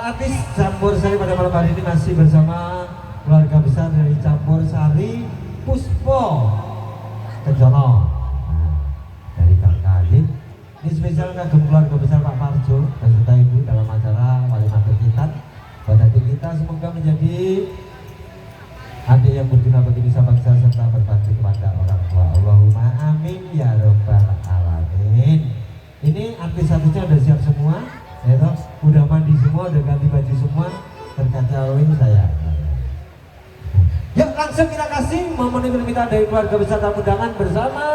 artis Campur Sari pada malam hari ini masih bersama keluarga besar dari Campur Sari, Puspo Kejono. Nah, dari Kang Kadin. Ini spesial kagum keluarga besar Pak Parjo beserta Ibu dalam acara Wali Matur Kitan. Buat adik kita semoga menjadi adik yang berguna bagi bisa bangsa serta berbakti kepada orang tua. Allahumma amin ya robbal alamin. Ini artis-artisnya udah siap semua, ya toh? Udah mandi semua, udah ganti baju semua, terkacauin saya. Yuk langsung kita kasih memenuhi permintaan dari keluarga besar tamu undangan bersama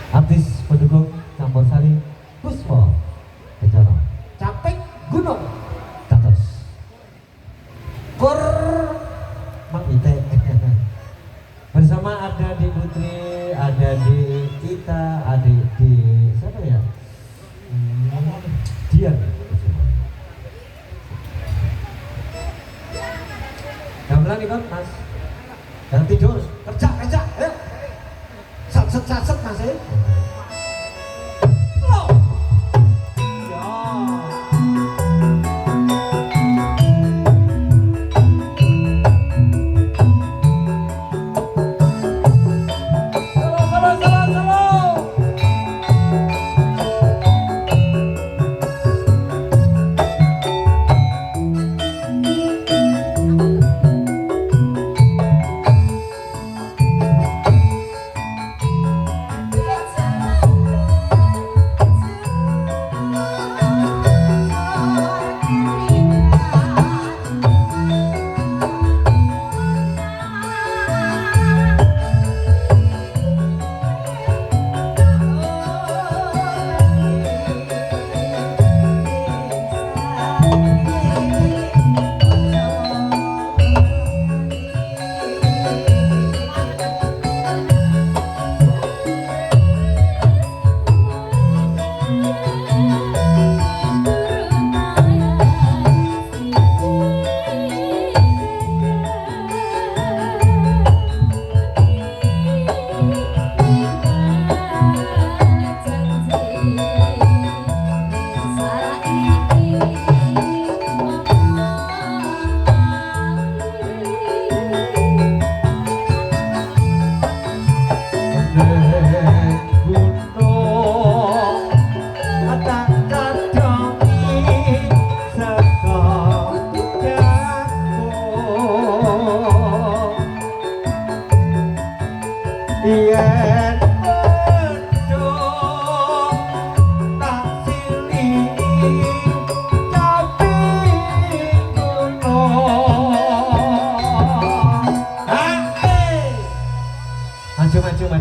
artis pendukung Campur Sari, Puspo Kejono, Capek Gunung Catos Kur Mang Ite. Bersama ada di Putri, ada di kita, ada di siapa ya? Dian. Gamelan ikut Mas. Jangan tidur, kerja, ayo. Sat Mas ya.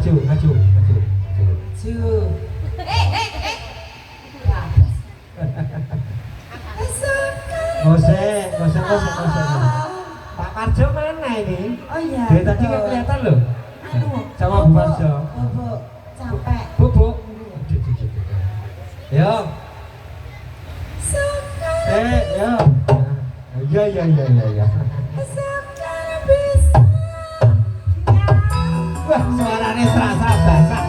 Maju. Ngosek. Pak Parjo mana ini? Oh iya. Dari tadi nggak kelihatan loh. Sama Bu Parjo. Bu, capek. Bu. Yo. Yo. Ya. Wah, suaranya serasa basah.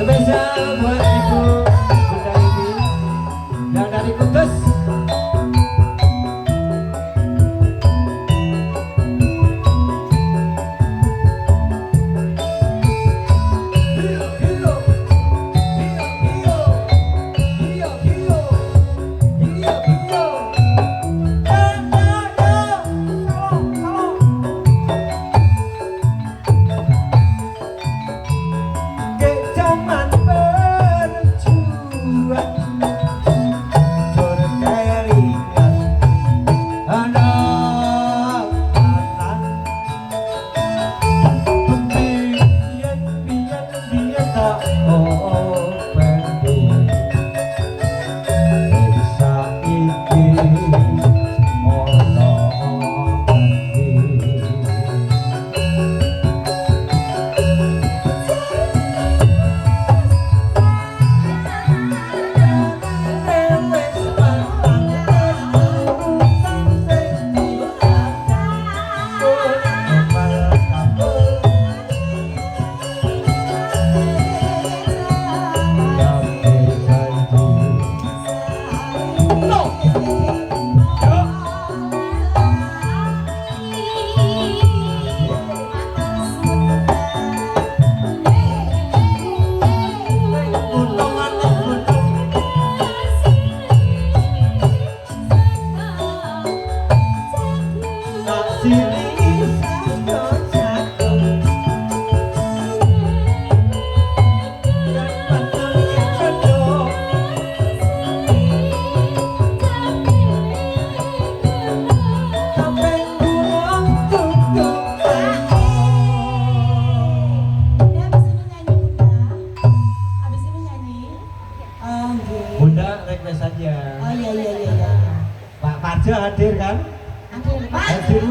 Spesial buat Ibu Bunda ini yang dari Kudus.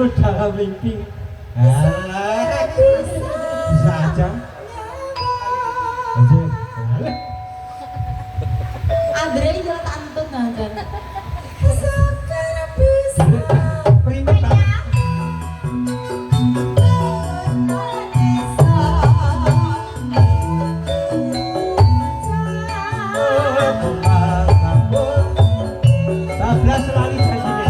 Aku dalam mimpi. Alah, bisa aja. Anjir. Andre yo tantun aja. Prima banget. Bablas lali janjine.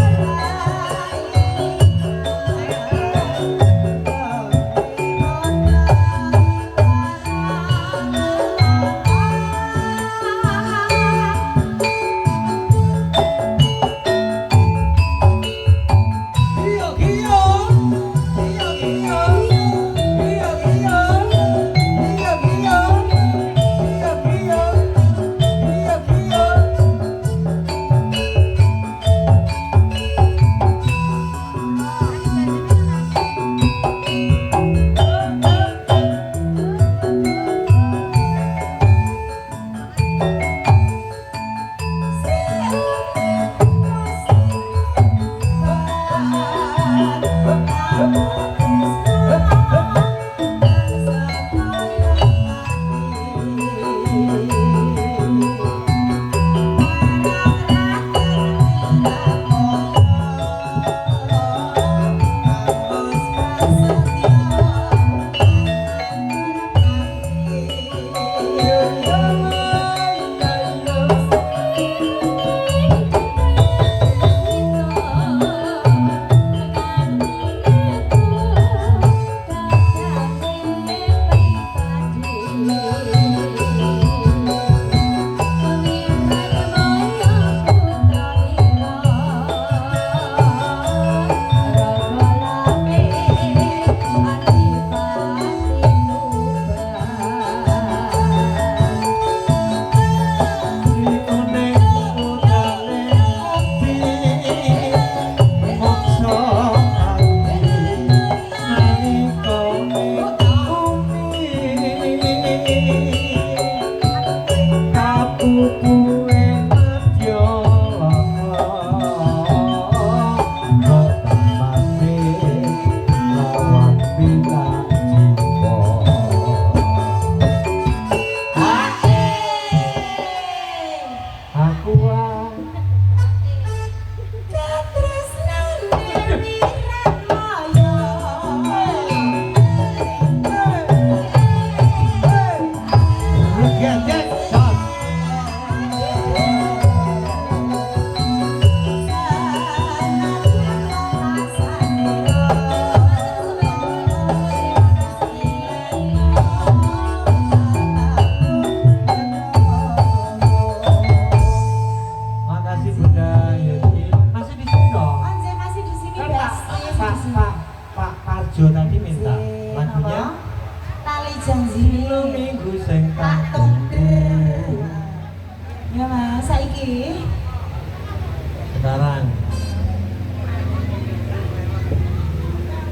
Sekarang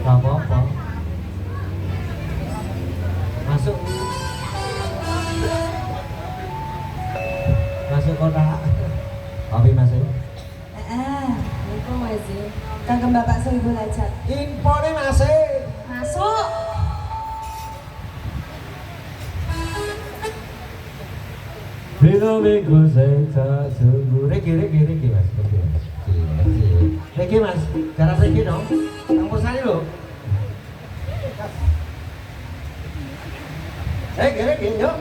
gak apa-apa. Masuk kotak. Kopi masuk. Itu masih. Kagem Bapak Sohibul Hajat. Infone masih. Masuk. Bila minggu saya tak sungguh. Regi mas. Regi mas, garap regi dong. Campur sari lo. Regi yuk.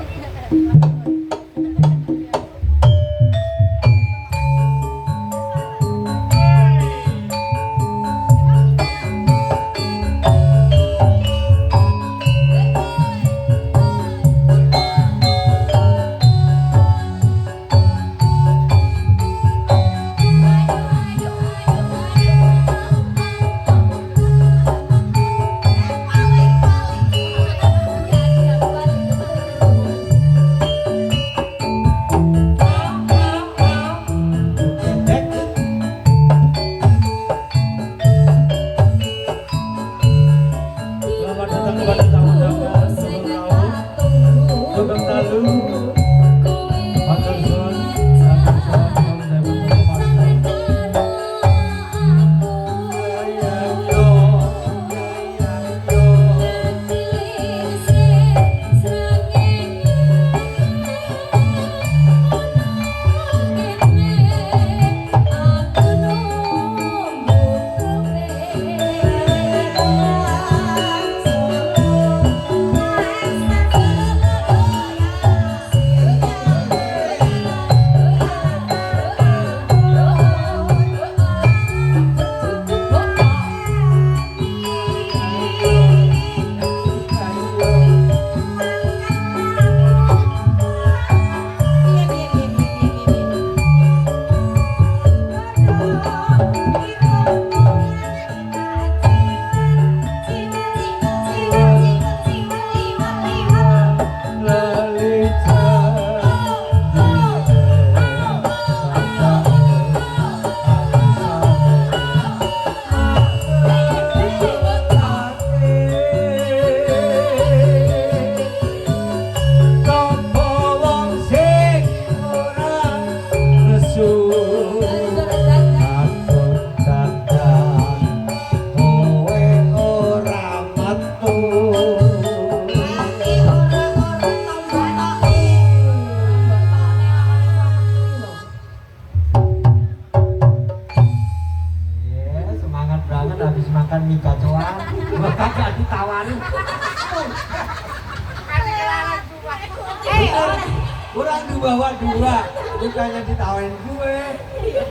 Kurang dibawa dua, bukannya ditawain gue.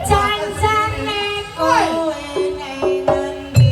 Jancane kowe nang ngendi?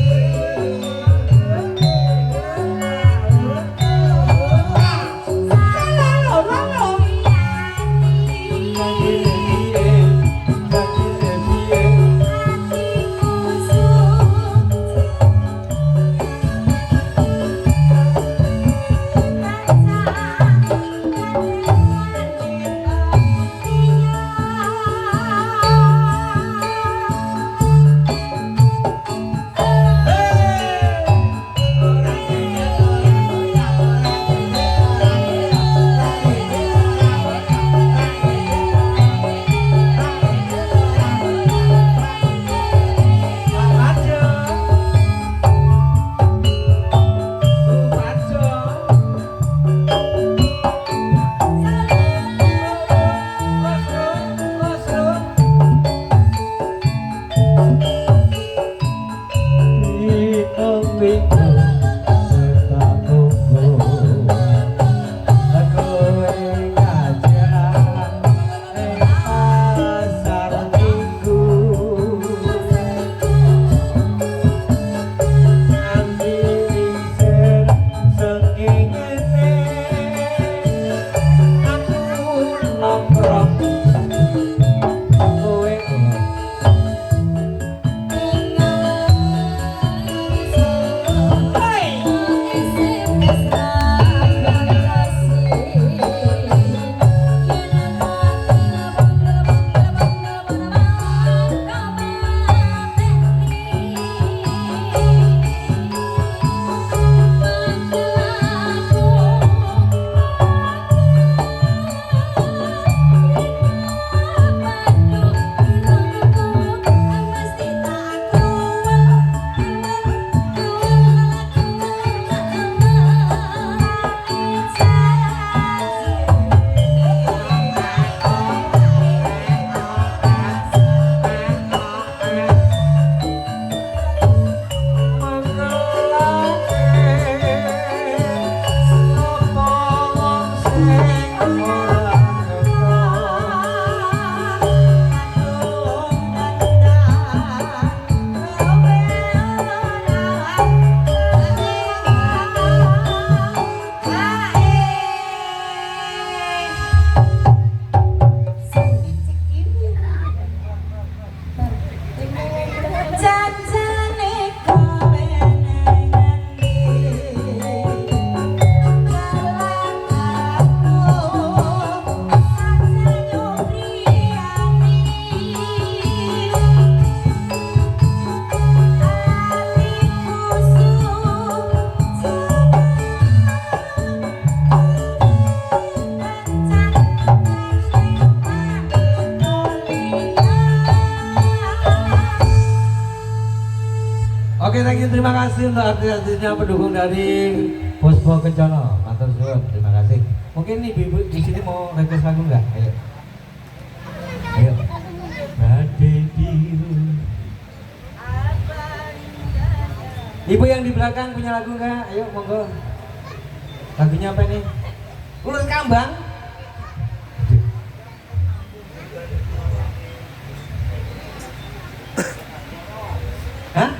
Oke, thank you, terima kasih untuk artis-artisnya pendukung dari Puspo Kencono. Matur suwun, terima kasih. Mungkin ibu-ibu di sini mau request lagu nggak? Ayo, ayo. Badai biru. Ibu yang di belakang punya lagu nggak? Ayo, monggo. Lagunya apa nih? Ulut Kambang. Hah?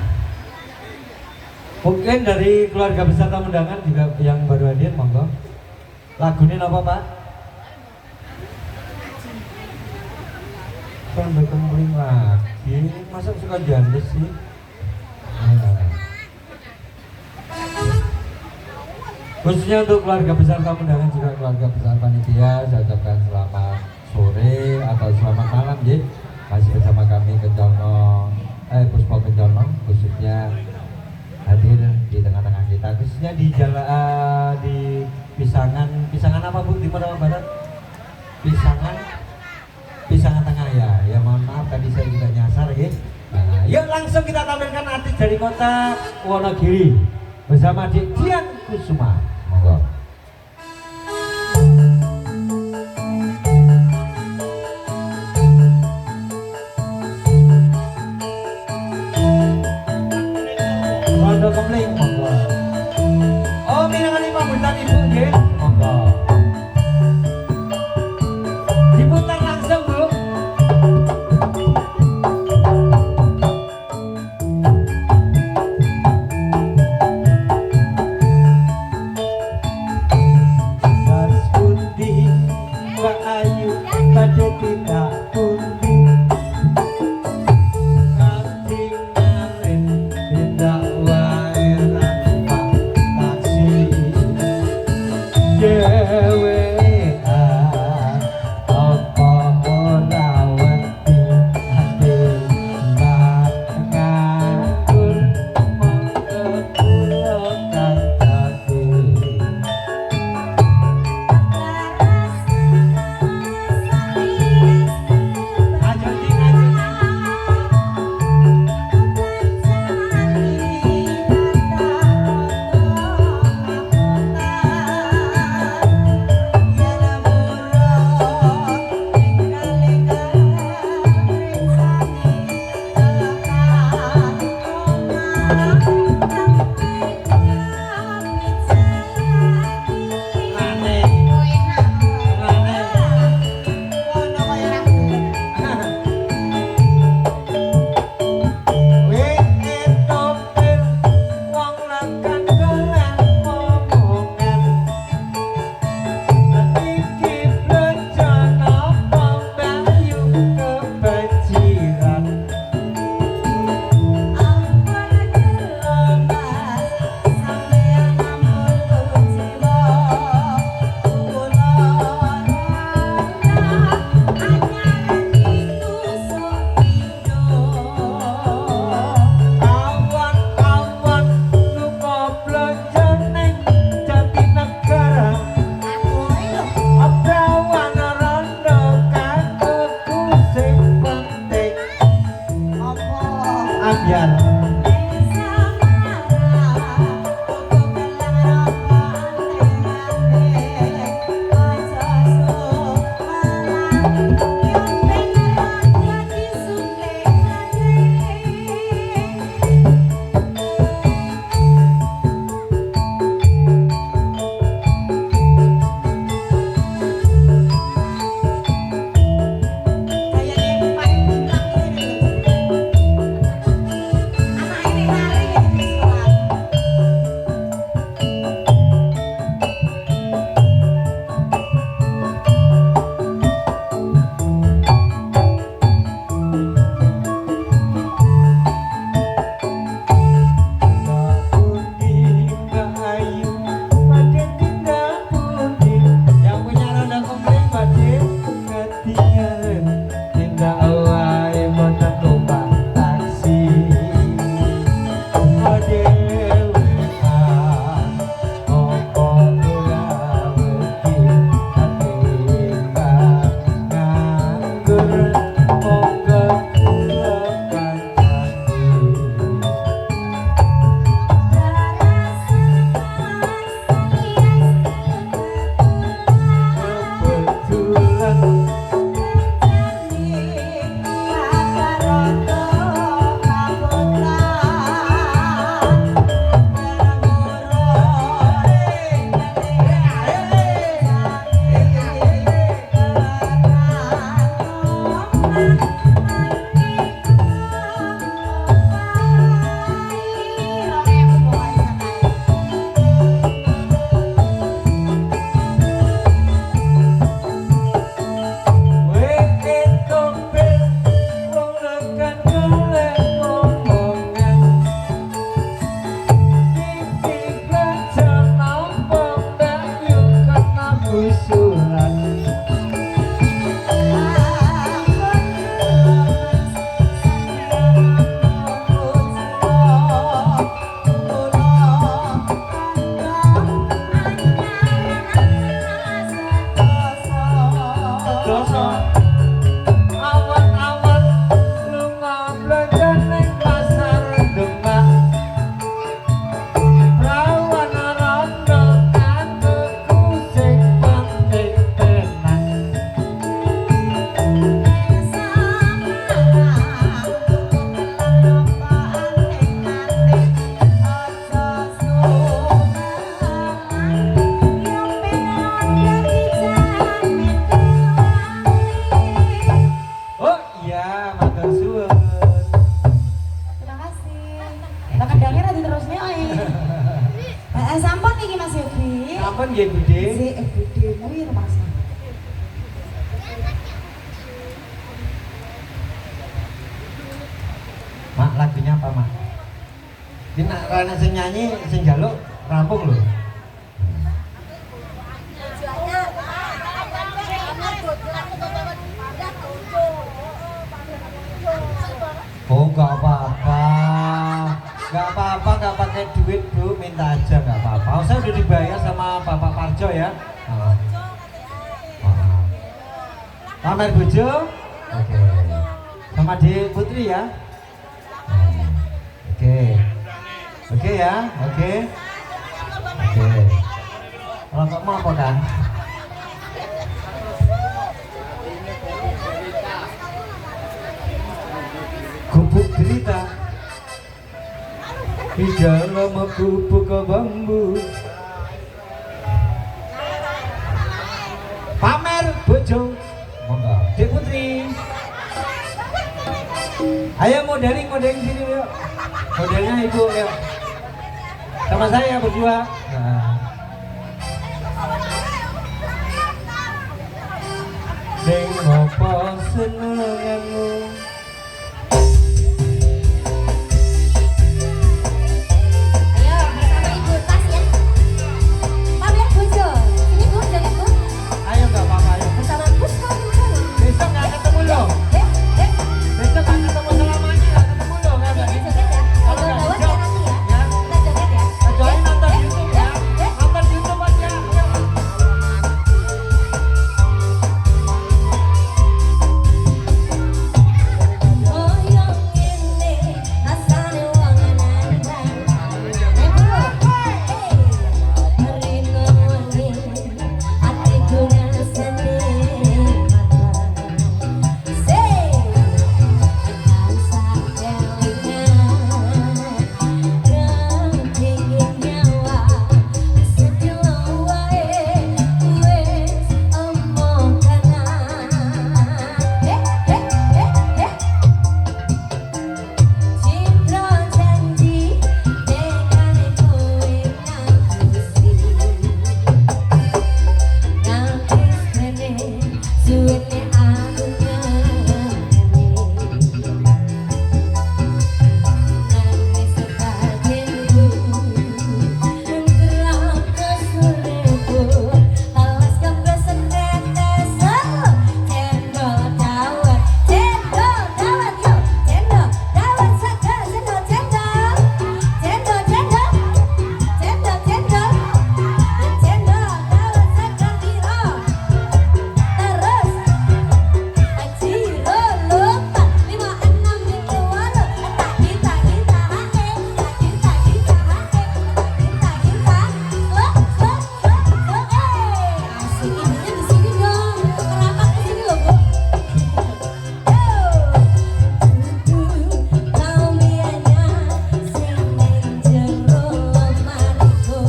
Mungkin dari keluarga besar tamu undangan juga yang baru hadir, monggo. Lagunya apa, Pak? Sampai kembali lagi, masa suka janda sih? Khususnya untuk keluarga besar tamu undangan juga keluarga besar panitia, saya ucapkan selamat sore atau selamat malam, ya. Masih bersama kami Kencono, Puspo Kencono, khususnya hadir di tengah-tengah kita, khususnya di jalan di Pisangan apa Bu, Timur atau Barat? Pisangan Tengah ya mohon maaf tadi saya juga nyasar ya. Nah, yuk langsung kita tampilkan artis dari kota Wonogiri bersama Dian Kusuma, monggo. Rondo Kempling, monggo. Oh, minangan 5 bulan ibu nggih, monggo. dhewean apa ora wedi ati nganggur monggo kula kangkati aja ding Sampun nggih Budhe. Budhe kuwi rumah sakit. Mak, lagunya apa, Mak? Ini nak rana sing nyanyi, sing jaluk rampung lho. nggak apa-apa. Nggak apa-apa, nggak pakai duit Bu, minta aja nggak apa-apa. Oh, saya udah dibayar sama Bapak Parjo ya. Pamer bojo, oke. Sama di Putri ya, oke. Oke ya, oke. Kalau kok mau apa kan? Gubuk derita di dalam gubuk bambu. Pamer bojo, monggo. Dek Putri, ayo modeling sini yuk. Modelnya ibu yuk. Sama saya berdua. Nah. Sing ngopo senenganmu? Ayo bersama ibu tas ya. Pamer bojo. Sini Bu, joget Bu. Ayo nggak apa-apa ayo. Bersama Puspa. Besok nggak ketemu lo. Besok nggak ketemu selamanya, nggak ketemu lo nggak Ini gitu. joget ya. Kalau Kalau nggak gawat joget, ya nanti ya. ya. Kita joget ya. Kecuali nonton YouTube ya. Nonton YouTube aja. Ayo. Oh yang ini rasane wong nandang. Rino wangi atiku rasane say asa kelingan ranting nyawa sedelo wae wis omong kanan Citra janji dekane kowe ngapusi Ngapis kene suwene aku ngerti Nangis batinmu Ngerap kesureku Alas kebesan tetesan Cendol dawet yo Cendol dawet saja cendol Cendol dawet saja piro Terus Ciro lupa 56 itu walu tak kita hae asik ibunya di sini dong merapat ke sini loh Bu Lambianya sing ning jero lemariku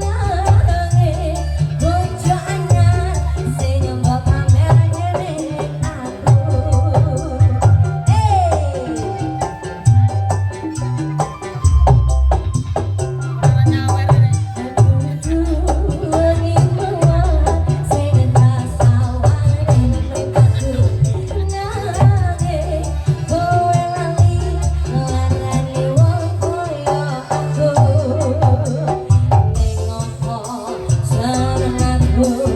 nanging bojo anyar sing nyembah pamer ngene aku Oh